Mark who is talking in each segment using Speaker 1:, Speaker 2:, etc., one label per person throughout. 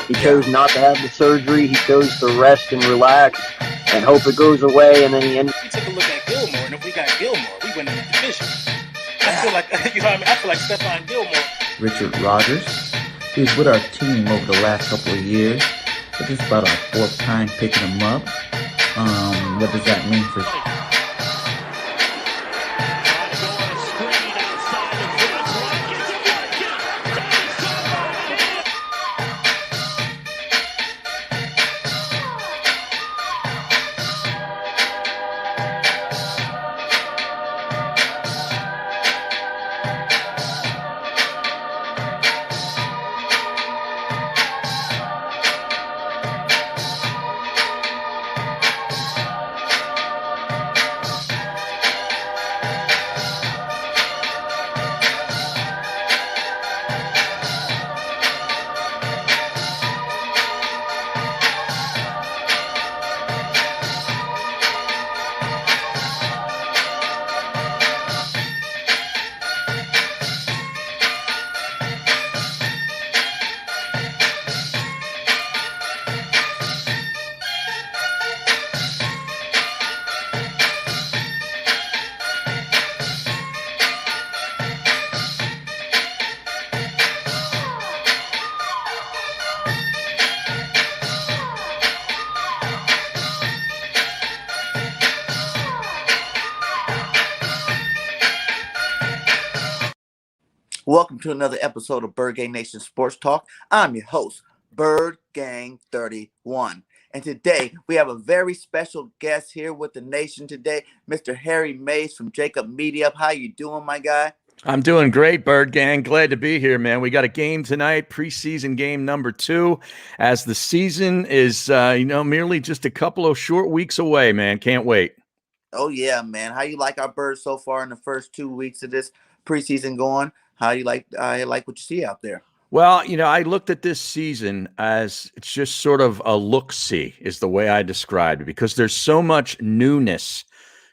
Speaker 1: He chose not to have the surgery. He chose to rest and relax and hope it goes away. And then he ended.
Speaker 2: We took a look at Gilmore, and if we got Gilmore, we win in the division. I feel like, you know what I mean? I feel like Stephon Gilmore.
Speaker 3: Richard Rodgers. He was with our team over the last couple of years. But this is about our fourth time picking him up. What does that mean for...
Speaker 4: Welcome to another episode of BIRDGANG Nation Sports Talk. I'm your host, BIRDGANG31. And today we have a very special guest here with the nation today, Mr. Harry Mays from Jakib Media. How you doing, my guy?
Speaker 5: I'm doing great, Bird Gang. Glad to be here, man. We got a game tonight, preseason game number 2, as the season is, merely just a couple of short weeks away, man. Can't wait.
Speaker 4: Oh, yeah, man. How you like our Birds so far in the first 2 weeks of this preseason going? How you like what you see out there?
Speaker 5: Well, I looked at this season as it's just sort of a look-see is the way I described it, because there's so much newness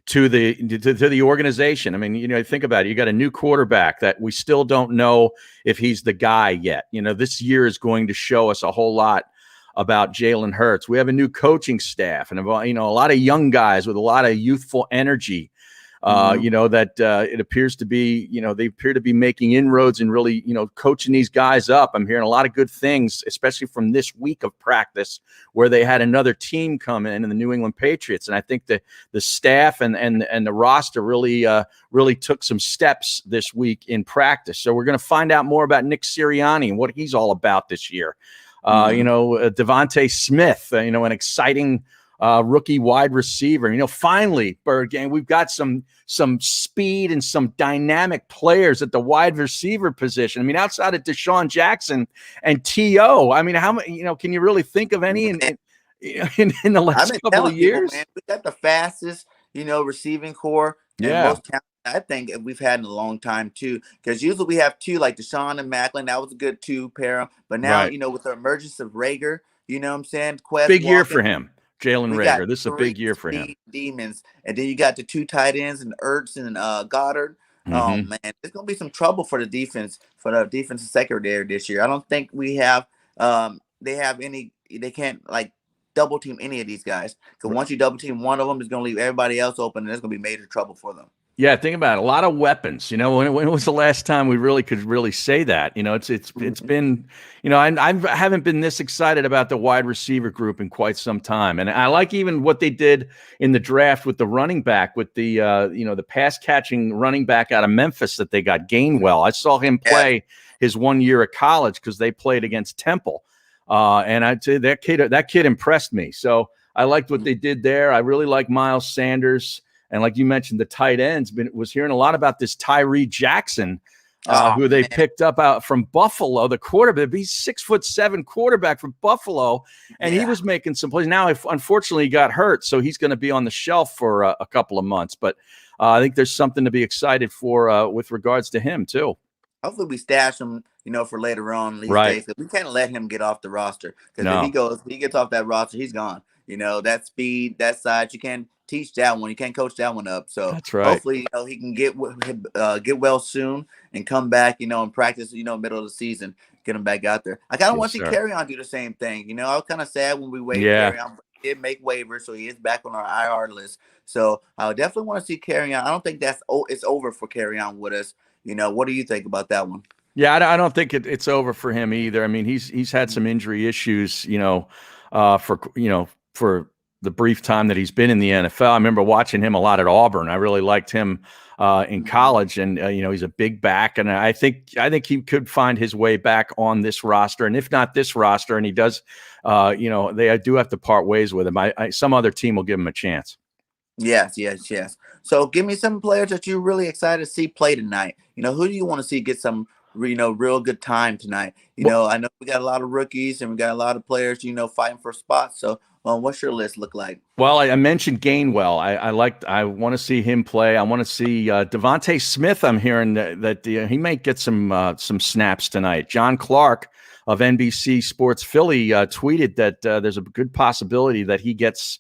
Speaker 5: to the organization. I mean, think about it. You got a new quarterback that we still don't know if he's the guy yet. This year is going to show us a whole lot about Jalen Hurts. We have a new coaching staff and, a lot of young guys with a lot of youthful energy. It appears to be, they appear to be making inroads and really, coaching these guys up. I'm hearing a lot of good things, especially from this week of practice where they had another team come in the New England Patriots. And I think the staff and the roster really took some steps this week in practice. So we're going to find out more about Nick Sirianni and what he's all about this year. Devontae Smith, an exciting rookie wide receiver. Finally, Bird Gang, we've got some speed and some dynamic players at the wide receiver position. I mean, outside of Deshaun Jackson and T.O., I mean, how many, can you really think of any in the last couple of years?
Speaker 4: Man, we got the fastest, receiving core.
Speaker 5: Yeah.
Speaker 4: Most talent I think we've had in a long time too, because usually we have two like Deshaun and Macklin. That was a good two pair. But now,
Speaker 5: right.
Speaker 4: With the emergence of Rager, you know what I'm saying? Quest
Speaker 5: big year
Speaker 4: Walker,
Speaker 5: for him. Jalen Rager. This is a big year for him.
Speaker 4: Demons. And then you got the two tight ends and Ertz and Goddard.
Speaker 5: Mm-hmm.
Speaker 4: Oh, man. There's going to be some trouble for the defensive secondary this year. I don't think we have they can't double team any of these guys. Because once you double team one of them, it's going to leave everybody else open, and there's going to be major trouble for them.
Speaker 5: Yeah, think about it. A lot of weapons. When was the last time we really could say that? It's been, I haven't been this excited about the wide receiver group in quite some time. And I like even what they did in the draft with the running back, with the the pass catching running back out of Memphis that they got, Gainwell. I saw him play his 1 year at college because they played against Temple, and I'd say that kid impressed me. So I liked what they did there. I really like Miles Sanders. And like you mentioned, the tight ends, was hearing a lot about this Tyree Jackson, who they picked up out from Buffalo, the quarterback. He's 6'7" quarterback from Buffalo, and he was making some plays. Now, unfortunately, he got hurt, so he's going to be on the shelf for a couple of months. But I think there's something to be excited for with regards to him, too.
Speaker 4: Hopefully we stash him, for later on these
Speaker 5: Right.
Speaker 4: days. 'Cause we can't let him get off the roster. Because if
Speaker 5: No.
Speaker 4: he gets off that roster, he's gone. That speed, that size, you can't teach that one. You can't coach that one up. So
Speaker 5: That's right.
Speaker 4: hopefully, he can get well soon and come back, and practice, middle of the season, get him back out there. I kind of
Speaker 5: Yes,
Speaker 4: want to see
Speaker 5: sir.
Speaker 4: Carry On do the same thing. I was kind of sad when we waived
Speaker 5: Yeah.
Speaker 4: Carry On, but he did make waivers, so he is back on our IR list. So I would definitely want to see Carry On. I don't think it's over for Carry On with us. What do you think about that one?
Speaker 5: Yeah, I don't think it's over for him either. I mean, he's had some injury issues, for the brief time that he's been in the NFL. I remember watching him a lot at Auburn. I really liked him in college, and he's a big back, and I think he could find his way back on this roster, and if not this roster, and he does, they do have to part ways with him. Some other team will give him a chance.
Speaker 4: Yes. So give me some players that you're really excited to see play tonight. Who do you want to see get some, real good time tonight? I know we got a lot of rookies and we got a lot of players, fighting for spots. So what's your list look like?
Speaker 5: Well, I mentioned Gainwell. I want to see him play. I want to see Devontae Smith. I'm hearing that he might get some snaps tonight. John Clark of NBC Sports Philly tweeted that there's a good possibility that he gets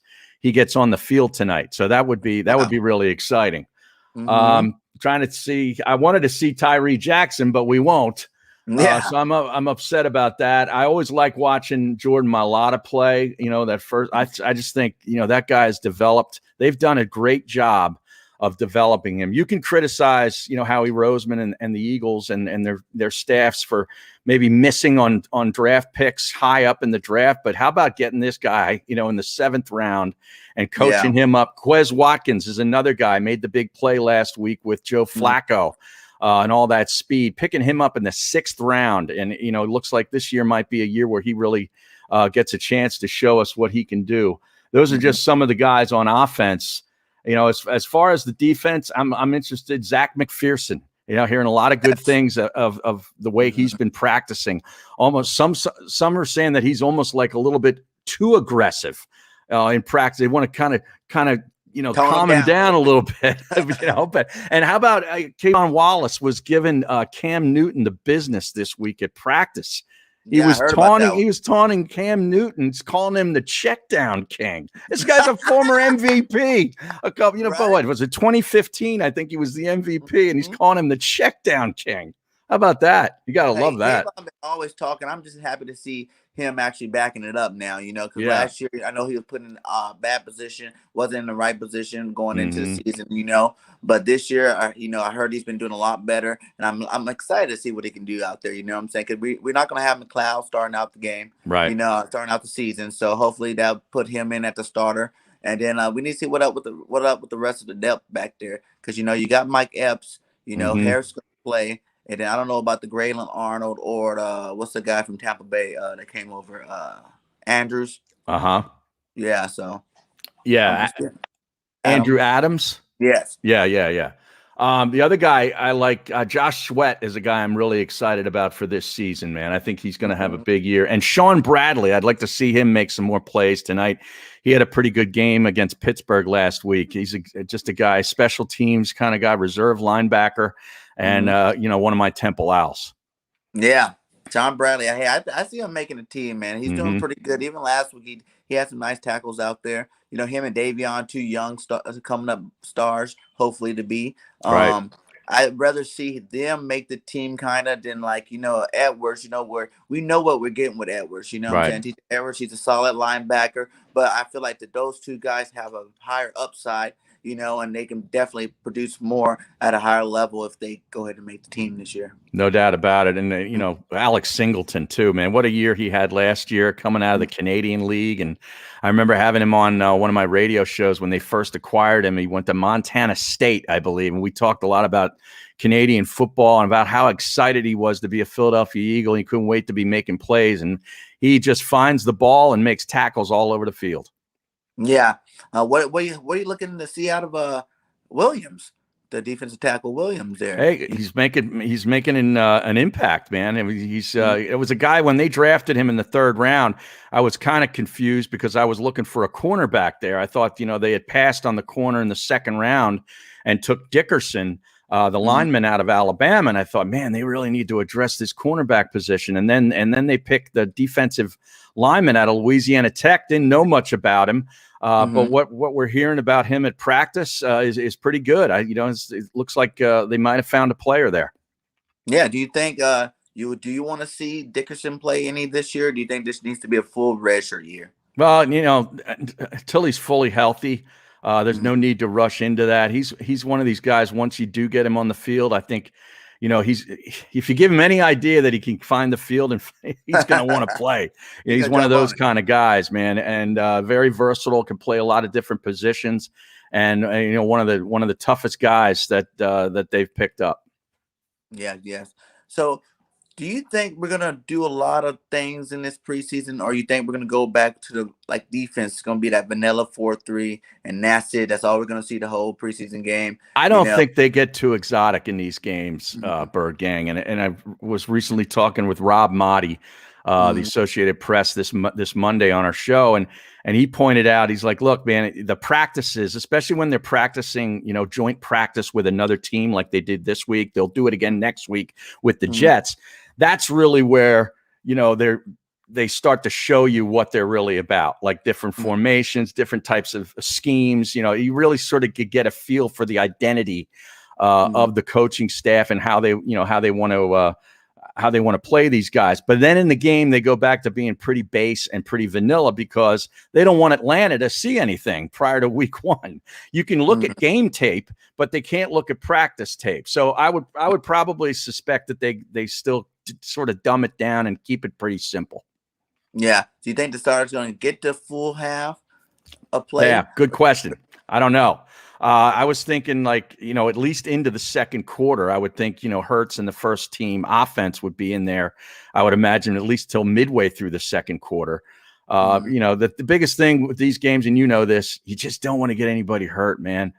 Speaker 5: on the field tonight. So that would be really exciting.
Speaker 4: Mm-hmm.
Speaker 5: Trying to see, I wanted to see Tyree Jackson, but we won't.
Speaker 4: Yeah.
Speaker 5: So I'm upset about that. I always like watching Jordan Mailata play. That first, I just think, that guy has developed. They've done a great job of developing him. You can criticize, Howie Roseman and the Eagles and their staffs for maybe missing on draft picks high up in the draft, but how about getting this guy, in the 7th round and coaching him up? Quez Watkins is another guy, made the big play last week with Joe Flacco and all that speed, picking him up in the 6th round. And, it looks like this year might be a year where he really gets a chance to show us what he can do. Those are just some of the guys on offense. As far as the defense, I'm interested. Zach McPherson, hearing a lot of good things of the way he's been practicing. Almost some are saying that he's almost like a little bit too aggressive in practice. They want to kind of calm him down a little bit. But and how about Kayvon Wallace was giving Cam Newton the business this week at practice. He was taunting Cam Newton, calling him the check down king. This guy's a former MVP. What was it, 2015? I think he was the MVP, and he's calling him the check down king. How about that? You gotta love that.
Speaker 4: I've been always talking. I'm just happy to see him actually backing it up now, because last year I know he was put in a bad position, wasn't in the right position going into the season, but this year, I heard he's been doing a lot better, and I'm excited to see what he can do out there. You know what I'm saying? Because we're not going to have McLeod starting out the game,
Speaker 5: right?
Speaker 4: Starting out the season. So hopefully that'll put him in at the starter, and then we need to see what up with the rest of the depth back there, because you got Mike Epps, Harris going to play. And then I don't know about the Graylin Arnold or what's the guy from Tampa Bay that came over, Andrews. Yeah. So.
Speaker 5: Yeah. Andrew Adams.
Speaker 4: Yes.
Speaker 5: Yeah. The other guy I like, Josh Sweat, is a guy I'm really excited about for this season, man. I think he's going to have a big year. And Sean Bradley, I'd like to see him make some more plays tonight. He had a pretty good game against Pittsburgh last week. He's just a guy, special teams kind of guy, reserve linebacker, and one of my Temple Owls.
Speaker 4: Yeah, Sean Bradley. I see him making a team, man. He's doing pretty good. Even last week, he had some nice tackles out there. Him and Davion, 2 young coming up stars, hopefully to be.
Speaker 5: Right.
Speaker 4: I'd rather see them make the team kind of than Edwards, where we know what we're getting with Edwards. What I'm saying? Edwards, he's a solid linebacker, but I feel like that those 2 guys have a higher upside, and they can definitely produce more at a higher level if they go ahead and make the team this year.
Speaker 5: No doubt about it. And, Alex Singleton, too, man. What a year he had last year coming out of the Canadian League. And I remember having him on one of my radio shows when they first acquired him. He went to Montana State, I believe. And we talked a lot about Canadian football and about how excited he was to be a Philadelphia Eagle. He couldn't wait to be making plays. And he just finds the ball and makes tackles all over the field.
Speaker 4: Yeah. What are you looking to see out of Williams, the defensive tackle Williams there?
Speaker 5: Hey, he's making an impact, man. It was a guy when they drafted him in the 3rd round. I was kind of confused because I was looking for a cornerback there. I thought they had passed on the corner in the 2nd round and took Dickerson. the lineman out of Alabama, and I thought, man, they really need to address this cornerback position. And then they picked the defensive lineman out of Louisiana Tech. Didn't know much about him, but what we're hearing about him at practice is pretty good. It looks like they might have found a player there.
Speaker 4: Yeah. Do you think do you want to see Dickerson play any this year? Or do you think this needs to be a full redshirt year?
Speaker 5: Well, until he's fully healthy, there's no need to rush into that. He's one of these guys. Once you do get him on the field, I think, if you give him any idea that he can find the field, and he's going to want to play. He's one of those kind of guys, man, and very versatile. Can play a lot of different positions, and one of the toughest guys that they've picked up.
Speaker 4: Yeah. Yes. So, do you think we're gonna do a lot of things in this preseason, or you think we're gonna go back to the defense? It's gonna be that vanilla 4-3, and that's it. That's all we're gonna see the whole preseason game.
Speaker 5: I don't think they get too exotic in these games, Bird Gang. And I was recently talking with Rob Motti, the Associated Press, this Monday on our show, and he pointed out, he's like, look, man, the practices, especially when they're practicing, joint practice with another team like they did this week, they'll do it again next week with the Jets. That's really where, they start to show you what they're really about, like different formations, different types of schemes. You really sort of get a feel for the identity of the coaching staff and how they want to play these guys. But then in the game, they go back to being pretty base and pretty vanilla because they don't want Atlanta to see anything prior to week 1. You can look at game tape, but they can't look at practice tape. So I would probably suspect that they still sort of dumb it down and keep it pretty simple.
Speaker 4: Yeah. Do you think the starters going to get the full half of play?
Speaker 5: Yeah, good question. I don't know. I was thinking at least into the second quarter, I would think, Hurts and the first team offense would be in there. I would imagine at least till midway through the second quarter. The biggest thing with these games, and this, you just don't want to get anybody hurt, man.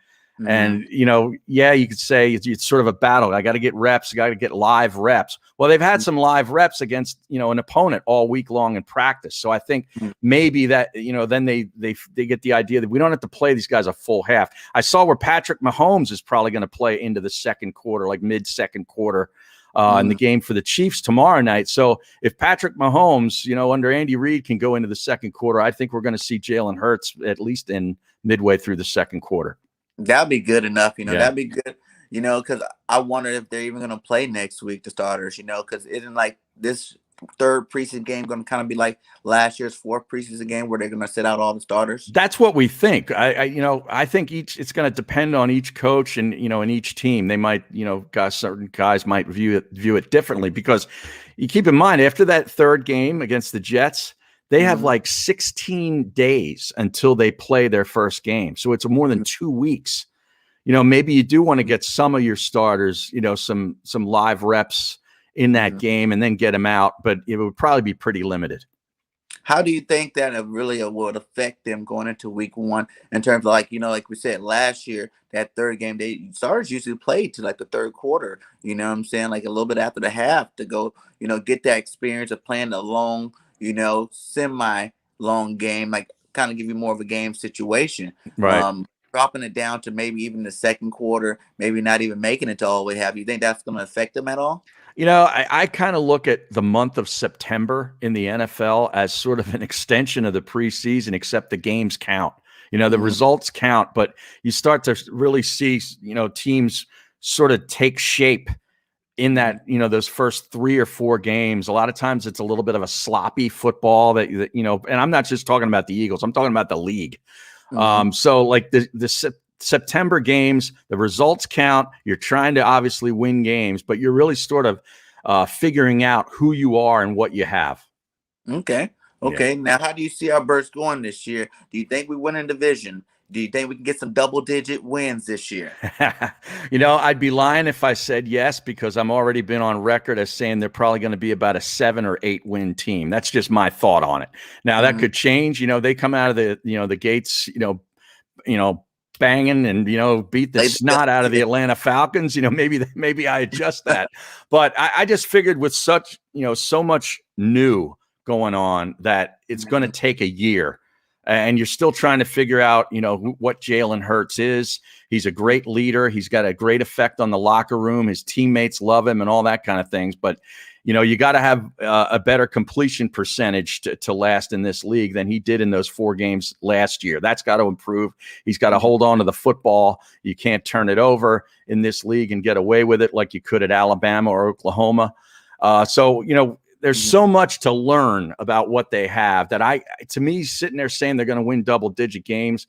Speaker 5: And, you could say it's sort of a battle. I got to get reps. I got to get live reps. Well, they've had some live reps against, an opponent all week long in practice. So I think maybe that, then they get the idea that we don't have to play these guys a full half. I saw where Patrick Mahomes is probably going to play into the second quarter, like mid-second quarter in the game for the Chiefs tomorrow night. So if Patrick Mahomes, under Andy Reid can go into the second quarter, I think we're going to see Jalen Hurts at least in midway through the second quarter.
Speaker 4: That'd be good enough, that'd be good, because I wonder if they're even going to play next week, the starters, because isn't like this third preseason game going to kind of be like last year's fourth preseason game where they're going to sit out all the starters?
Speaker 5: That's what we think. I think it's going to depend on each coach and, and each team. They might, certain guys might view it differently because you keep in mind after that third game against the Jets, they have like 16 days until they play their first game. So it's more than 2 weeks. Maybe you do want to get some of your starters, some live reps in that game and then get them out, but it would probably be pretty limited.
Speaker 4: How do you think that it really would affect them going into week 1 in terms of like we said last year, that third game, they starters usually played to like the third quarter, what I'm saying? Like a little bit after the half to go, get that experience of playing a long, semi-long game, like kind of give you more of a game situation.
Speaker 5: Right.
Speaker 4: Dropping it down to maybe even the second quarter, maybe not even making it to all the way half. You think that's going to affect them at all?
Speaker 5: I kind of look at the month of September in the NFL as sort of an extension of the preseason, except the games count. The results count, but you start to really see, teams sort of take shape in that, those first 3 or 4 games. A lot of times it's a little bit of a sloppy football that and I'm not just talking about the Eagles, I'm talking about the league. So like the September games, the results count. You're trying to obviously win games, but you're really sort of figuring out who you are and what you have.
Speaker 4: Okay. Yeah. Now, how do you see our Birds going this year? Do you think we win a division? Do you think we can get some double-digit wins this year?
Speaker 5: I'd be lying if I said yes, because I'm already been on record as saying they're probably going to be about a 7 or 8 win team. That's just my thought on it. Now that could change. They come out of the gates, banging and beat the snot out of the Atlanta Falcons. Maybe I adjust that, but I just figured with such so much new going on that it's going to take a year. and you're still trying to figure out, what Jalen Hurts is. He's a great leader. He's got a great effect on the locker room. His teammates love him and all that kind of things. But, you got to have a better completion percentage to last in this league than he did in those 4 games last year. That's got to improve. He's got to hold on to the football. You can't turn it over in this league and get away with it like you could at Alabama or Oklahoma. So, there's so much to learn about what they have that to me, sitting there saying they're going to win double-digit games,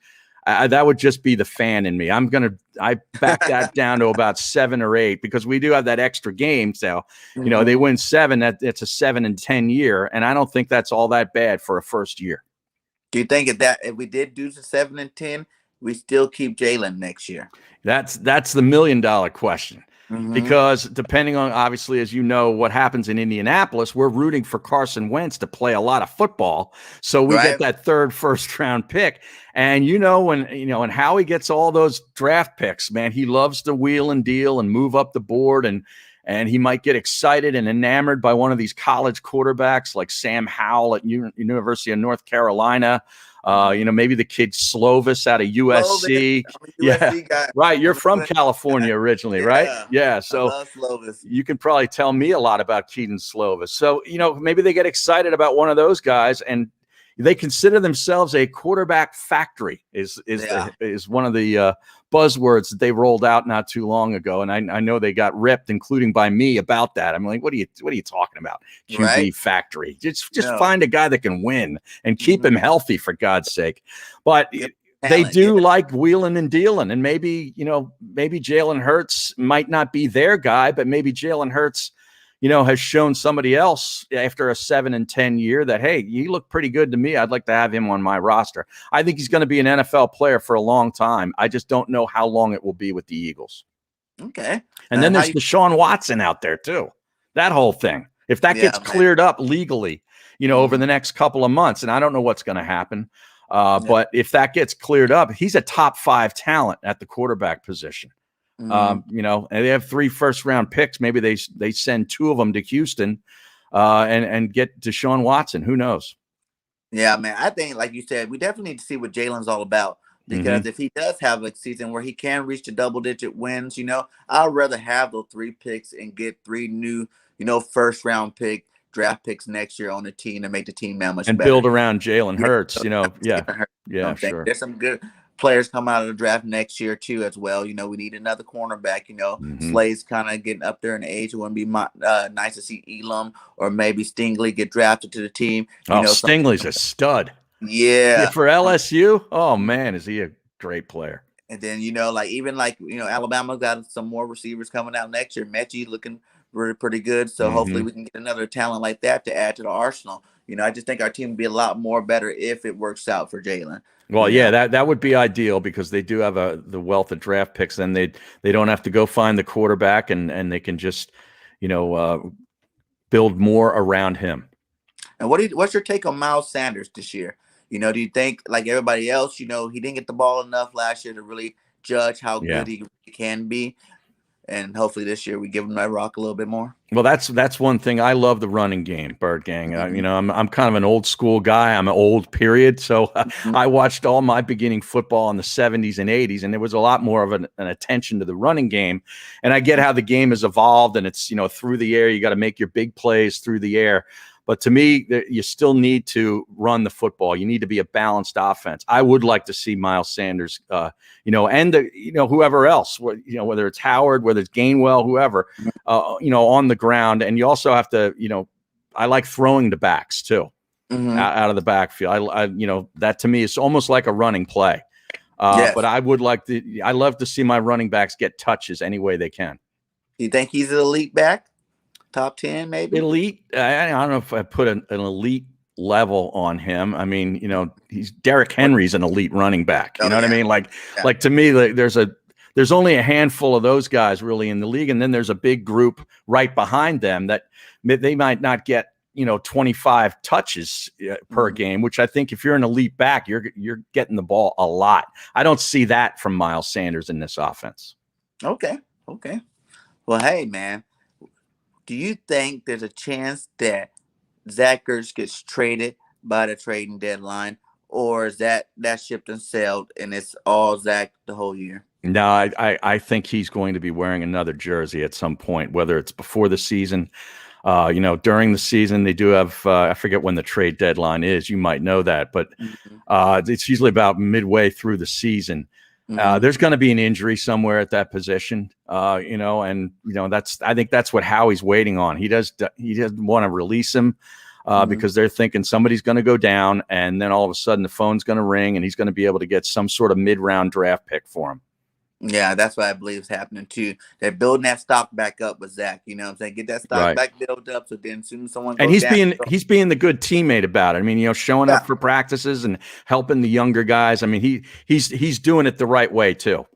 Speaker 5: that would just be the fan in me. I back that down to about 7 or 8 because we do have that extra game. So, they win 7. It's a 7-10 year, and I don't think that's all that bad for a first year.
Speaker 4: Do you think if we did do the 7-10, we still keep Jalen next year?
Speaker 5: That's the $1 million question. Because depending on, obviously, as you know, what happens in Indianapolis, we're rooting for Carson Wentz to play a lot of football. So we get that 3rd first-round pick. And when Howie gets all those draft picks, man, he loves to wheel and deal and move up the board. And he might get excited and enamored by one of these college quarterbacks like Sam Howell at University of North Carolina. Maybe the kid Slovis out of USC.
Speaker 4: USC guy.
Speaker 5: Right. You're from California originally, right? Yeah. So
Speaker 4: I love Slovis.
Speaker 5: You can probably tell me a lot about Keaton Slovis. So, maybe they get excited about one of those guys and they consider themselves a quarterback factory is one of the buzzwords that they rolled out not too long ago. And I know they got ripped, including by me, about that. I'm like, what are you talking about? QB factory. Just find a guy that can win and keep him healthy, for God's sake. But they do like wheeling and dealing. And maybe Jalen Hurts might not be their guy, but maybe Jalen Hurts has shown somebody else after a 7-10 year that, hey, you look pretty good to me. I'd like to have him on my roster. I think he's going to be an NFL player for a long time. I just don't know how long it will be with the Eagles.
Speaker 4: Okay.
Speaker 5: And then there's Deshaun Watson out there too. That whole thing. If that gets cleared up legally, over the next couple of months, and I don't know what's going to happen, but if that gets cleared up, he's a top 5 talent at the quarterback position. And they have 3 first-round picks. Maybe they send 2 of them to Houston and get Deshaun Watson. Who knows?
Speaker 4: Yeah, man. I think, like you said, we definitely need to see what Jalen's all about. Because if he does have a season where he can reach the double-digit wins, I'd rather have those 3 picks and get 3 new, first-round draft picks next year on the team to make the team that much better.
Speaker 5: And build around Jalen Hurts, sure.
Speaker 4: There's some good players come out of the draft next year too as well. We need another cornerback. Slade's kind of getting up there in age. It wouldn't be nice to see Elam or maybe Stingley get drafted to the team.
Speaker 5: Stingley's a stud.
Speaker 4: Yeah.
Speaker 5: For LSU? Oh man, is he a great player.
Speaker 4: And then, Alabama's got some more receivers coming out next year. Mechie looking pretty good. So hopefully we can get another talent like that to add to the arsenal. I just think our team would be a lot more better if it works out for Jalen.
Speaker 5: Well, that would be ideal because they do have the wealth of draft picks. Then they don't have to go find the quarterback and they can just, build more around him.
Speaker 4: And what's your take on Miles Sanders this year? Do you think, like everybody else, he didn't get the ball enough last year to really judge how good he can be? And hopefully this year we give him that rock a little bit more.
Speaker 5: Well, that's one thing. I love the running game, Bird Gang. I'm kind of an old school guy. I'm an old period. So I watched all my beginning football in the 70s and 80s, and there was a lot more of an attention to the running game. And I get how the game has evolved, and it's, through the air. You got to make your big plays through the air. But to me, you still need to run the football. You need to be a balanced offense. I would like to see Miles Sanders, and whoever else, whether it's Howard, whether it's Gainwell, whoever, on the ground. And you also have to, I like throwing the backs too, out of the backfield. I that to me is almost like a running play. But I love to see my running backs get touches any way they can.
Speaker 4: You think he's an elite back? Top 10, maybe?
Speaker 5: Elite. I don't know if I put an elite level on him. I mean, he's Derrick Henry's an elite running back. You know what I mean? Like to me, there's only a handful of those guys really in the league. And then there's a big group right behind them that they might not get, 25 touches per game, which I think if you're an elite back, you're getting the ball a lot. I don't see that from Miles Sanders in this offense.
Speaker 4: Okay. Well, hey, man. Do you think there's a chance that Zach Ertz gets traded by the trading deadline, or is that ship and sailed and it's all Zach the whole year?
Speaker 5: No, I think he's going to be wearing another jersey at some point, whether it's before the season. During the season, they do have, I forget when the trade deadline is. You might know that, but it's usually about midway through the season. There's going to be an injury somewhere at that position, I think that's what Howie's waiting on. He doesn't want to release him because they're thinking somebody's going to go down, and then all of a sudden the phone's going to ring, and he's going to be able to get some sort of mid-round draft pick for him.
Speaker 4: Yeah, that's what I believe is happening too. They're building that stock back up with Zach. You know what I'm saying? Get that stock back built up, so then soon as someone goes
Speaker 5: and he's being the good teammate about it. I mean, showing up for practices and helping the younger guys. I mean, he's doing it the right way too.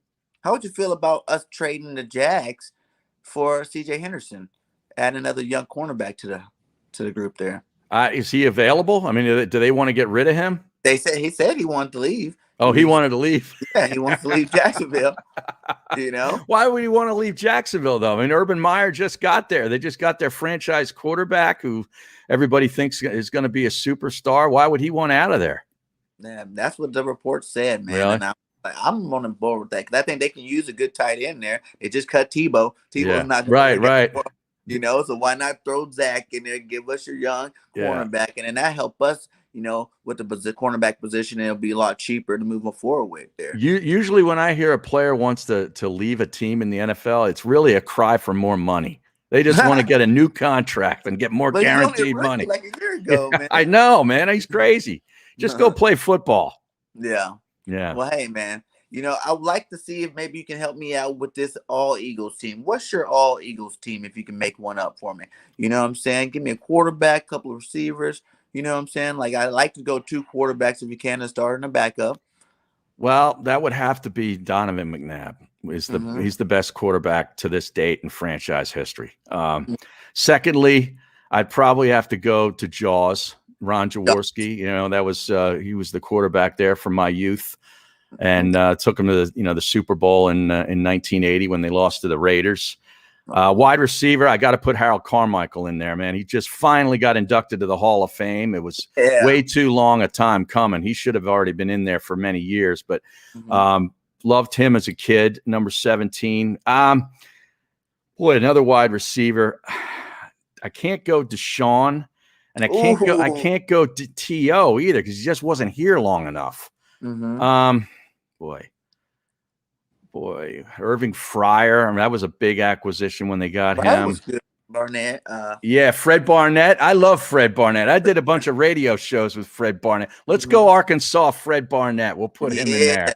Speaker 4: How would you feel about us trading the Jags for C.J. Henderson, add another young cornerback to the group there?
Speaker 5: Is he available? I mean, do they want to get rid of him?
Speaker 4: He said he wanted to leave.
Speaker 5: Oh, he wanted to leave.
Speaker 4: Yeah, he wants to leave Jacksonville.
Speaker 5: Why would he want to leave Jacksonville, though? I mean, Urban Meyer just got there. They just got their franchise quarterback, who everybody thinks is going to be a superstar. Why would he want out of there?
Speaker 4: Yeah, that's what the report said, man.
Speaker 5: Really?
Speaker 4: And I'm on board with that because I think they can use a good tight end there. They just cut Tebow. Tebow's not
Speaker 5: right.
Speaker 4: So why not throw Zach in there? Give us your young cornerback, and then that help us. With the cornerback position, it'll be a lot cheaper to move forward with there.
Speaker 5: Usually when I hear a player wants to leave a team in the NFL, it's really a cry for more money. They just want to get a new contract and get more guaranteed money.
Speaker 4: Like a year ago, man.
Speaker 5: I know, man. He's crazy. Just go play football.
Speaker 4: Yeah.
Speaker 5: Well,
Speaker 4: hey, man. I would like to see if maybe you can help me out with this All Eagles team. What's your All Eagles team if you can make one up for me? You know what I'm saying? Give me a quarterback, couple of receivers. You know what I'm saying? Like, I like to go 2 quarterbacks if you can and start in a backup.
Speaker 5: Well, that would have to be Donovan McNabb. He's the best quarterback to this date in franchise history. Secondly, I'd probably have to go to Jaws, Ron Jaworski. That was he was the quarterback there from my youth, and took him to the Super Bowl in 1980 when they lost to the Raiders. Wide receiver, I got to put Harold Carmichael in there, man. He just finally got inducted to the Hall of Fame. It was way too long a time coming. He should have already been in there for many years, but loved him as a kid. Number 17. Another wide receiver. I can't go Deshaun, and I can't go T.O. either because he just wasn't here long enough. Boy, Irving Fryer. I mean, that was a big acquisition when they got him.
Speaker 4: Was good. Barnett.
Speaker 5: Fred Barnett. I love Fred Barnett. I did a bunch of radio shows with Fred Barnett. Let's go Arkansas, Fred Barnett. We'll put him in there.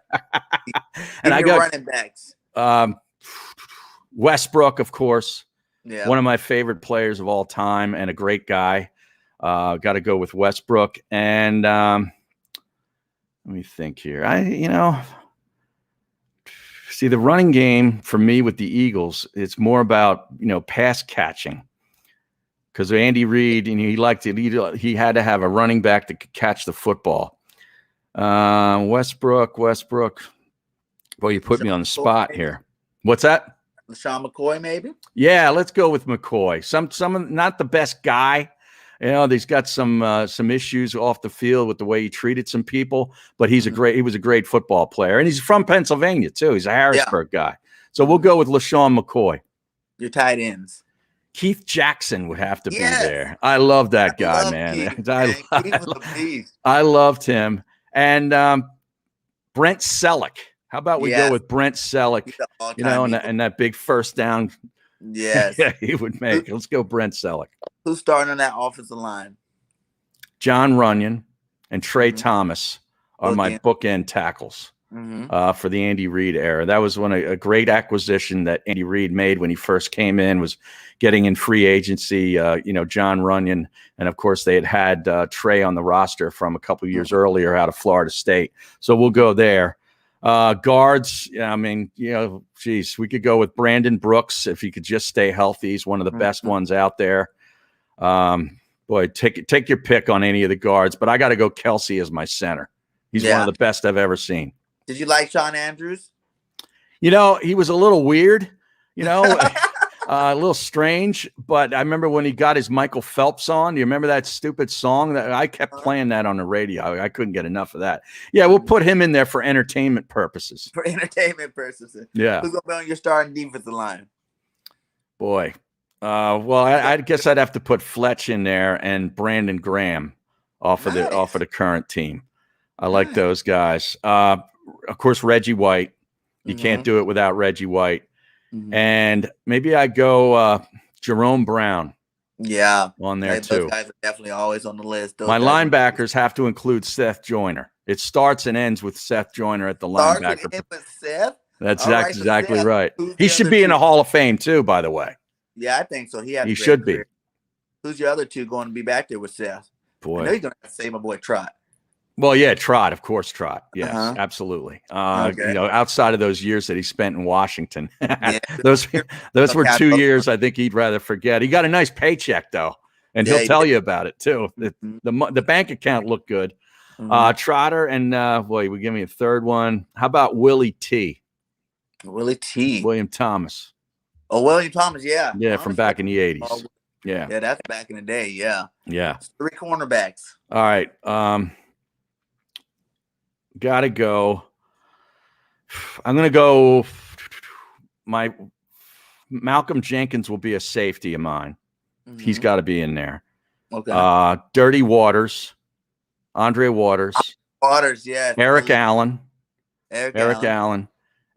Speaker 4: And I got running backs.
Speaker 5: Westbrook, of course.
Speaker 4: Yeah.
Speaker 5: One of my favorite players of all time and a great guy. Got to go with Westbrook. And let me think here. See, the running game for me with the Eagles, it's more about, pass catching. Because Andy Reid, he liked it. He had to have a running back that could catch the football. Westbrook. Boy, you put me on the spot here. What's that?
Speaker 4: LaShawn McCoy, maybe?
Speaker 5: Yeah, let's go with McCoy. Some not the best guy. He's got some issues off the field with the way he treated some people, but he was a great football player, and he's from Pennsylvania too. He's a Harrisburg guy, so we'll go with LaShawn McCoy.
Speaker 2: Your tight ends.
Speaker 5: Keith Jackson would have to be there. I love that guy, man. I loved him, and Brent Selleck. How about we go with Brent Selleck? And that big first down.
Speaker 2: Yes,
Speaker 5: he would make. Let's go, Brent Selleck.
Speaker 2: Who's starting on that offensive line?
Speaker 5: John Runyon and Trey Thomas are my bookend tackles for the Andy Reid era. That was a great acquisition that Andy Reid made when he first came in, was getting in free agency, John Runyon. And, of course, they had Trey on the roster from a couple of years earlier out of Florida State. So we'll go there. Guards, we could go with Brandon Brooks if he could just stay healthy. He's one of the best ones out there. Boy, take your pick on any of the guards, but I got to go Kelsey as my center. He's one of the best I've ever seen.
Speaker 2: Did you like Sean Andrews?
Speaker 5: He was a little weird. A little strange, but I remember when he got his Michael Phelps on. Do you remember that stupid song that I kept playing that on the radio? I couldn't get enough of that. Yeah, we'll put him in there for entertainment purposes.
Speaker 4: For entertainment purposes.
Speaker 5: Yeah.
Speaker 4: Who's gonna be on your starting defensive line?
Speaker 5: Boy. Well, I guess I'd have to put Fletch in there and Brandon Graham off of the current team. I like those guys. Of course, Reggie White. You can't do it without Reggie White. And maybe I go Jerome Brown.
Speaker 4: Yeah.
Speaker 5: On there
Speaker 4: those
Speaker 5: too.
Speaker 4: guys are definitely always on the list.
Speaker 5: My linebackers have to include Seth Joyner. It starts and ends with Seth Joyner at the linebacker.
Speaker 4: And ends with Seth?
Speaker 5: That's exactly right.
Speaker 4: Who's
Speaker 5: He should be in the Hall of Fame too, by the way.
Speaker 4: Yeah, I think so. He
Speaker 5: should be.
Speaker 4: Who's your other two going to be back there with Seth?
Speaker 5: Boy.
Speaker 4: I know you're going to have to say my boy Trot.
Speaker 5: Well, yeah, Trot, of course, Trot. Yes, absolutely. Outside of those years that he spent in Washington, those were 2 years I think he'd rather forget. He got a nice paycheck though, and he'll tell you about it too. The bank account looked good. Trotter and boy, we give me a third one. How about Willie T? William Thomas.
Speaker 4: Oh, William Thomas, yeah.
Speaker 5: Yeah, honestly, from back in the 80s. Yeah,
Speaker 4: that's back in the day. Yeah.
Speaker 5: It's
Speaker 4: 3 cornerbacks.
Speaker 5: All right. Gotta go. I'm gonna go. My Malcolm Jenkins will be a safety of mine. He's got to be in there.
Speaker 4: Okay.
Speaker 5: Dirty Waters, Andre Waters.
Speaker 4: Yeah.
Speaker 5: Eric Allen. Eric Allen.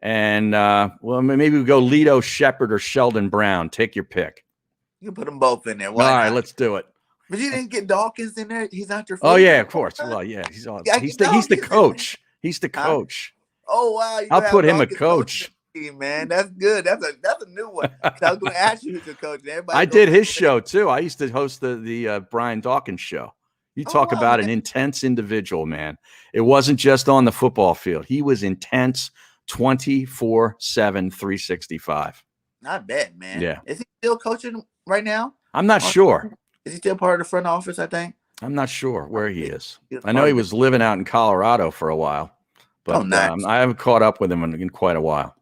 Speaker 5: And well, maybe we go Lito Shepard or Sheldon Brown. Take your pick.
Speaker 4: You can put them both in there.
Speaker 5: All right, let's do it.
Speaker 4: But you didn't get Dawkins in there. He's not your
Speaker 5: favorite. Oh yeah, of course. Well, yeah, he's the coach. He's the coach.
Speaker 4: Oh wow!
Speaker 5: I'll put him a coach.
Speaker 4: Man, that's good. That's a new one. I was going to ask you who's the coach.
Speaker 5: I did his show too. I used to host the Brian Dawkins show. You talk about an intense individual, man. It wasn't just on the football field. He was intense 24/7, 365.
Speaker 4: Not bad, man.
Speaker 5: Yeah.
Speaker 4: Is he still coaching right now?
Speaker 5: I'm not sure.
Speaker 4: Is he still part of the front office, I think?
Speaker 5: I'm not sure where he is. I know he was living out in Colorado for a while, but
Speaker 4: nice.
Speaker 5: I haven't caught up with him in quite a while.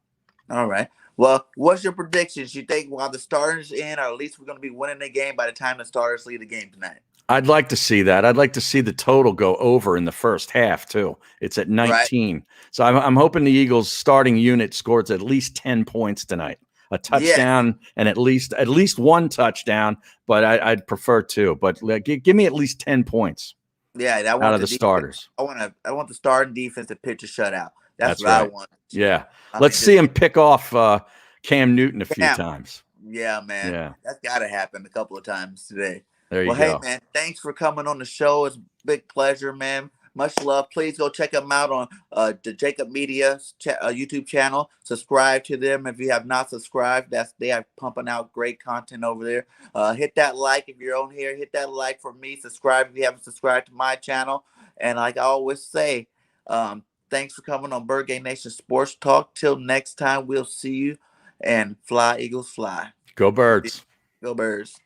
Speaker 4: All right. Well, what's your predictions? You think while the starters in, or at least we're going to be winning the game by the time the starters leave the game tonight?
Speaker 5: I'd like to see that. I'd like to see the total go over in the first half too. It's at 19. Right. So I'm hoping the Eagles starting unit scores at least 10 points tonight. A touchdown and at least one touchdown, but I'd prefer 2. But give me at least 10 points.
Speaker 4: Yeah,
Speaker 5: out of the starters.
Speaker 4: I want the starting defense to pitch a shutout. That's what
Speaker 5: right.
Speaker 4: I want.
Speaker 5: Yeah, let's see him pick off Cam Newton a few times.
Speaker 4: Yeah, man. Yeah, that's got to happen a couple of times today.
Speaker 5: There you go.
Speaker 4: Hey, man, thanks for coming on the show. It's a big pleasure, man. Much love. Please go check them out on the Jakib Media YouTube channel. Subscribe to them if you have not subscribed. They are pumping out great content over there. Hit that like if you're on here. Hit that like for me. Subscribe if you haven't subscribed to my channel. And like I always say, thanks for coming on BIRDGANG Nation Sports Talk. Till next time, we'll see you. And fly, Eagles, fly.
Speaker 5: Go Birds.
Speaker 4: Go Birds.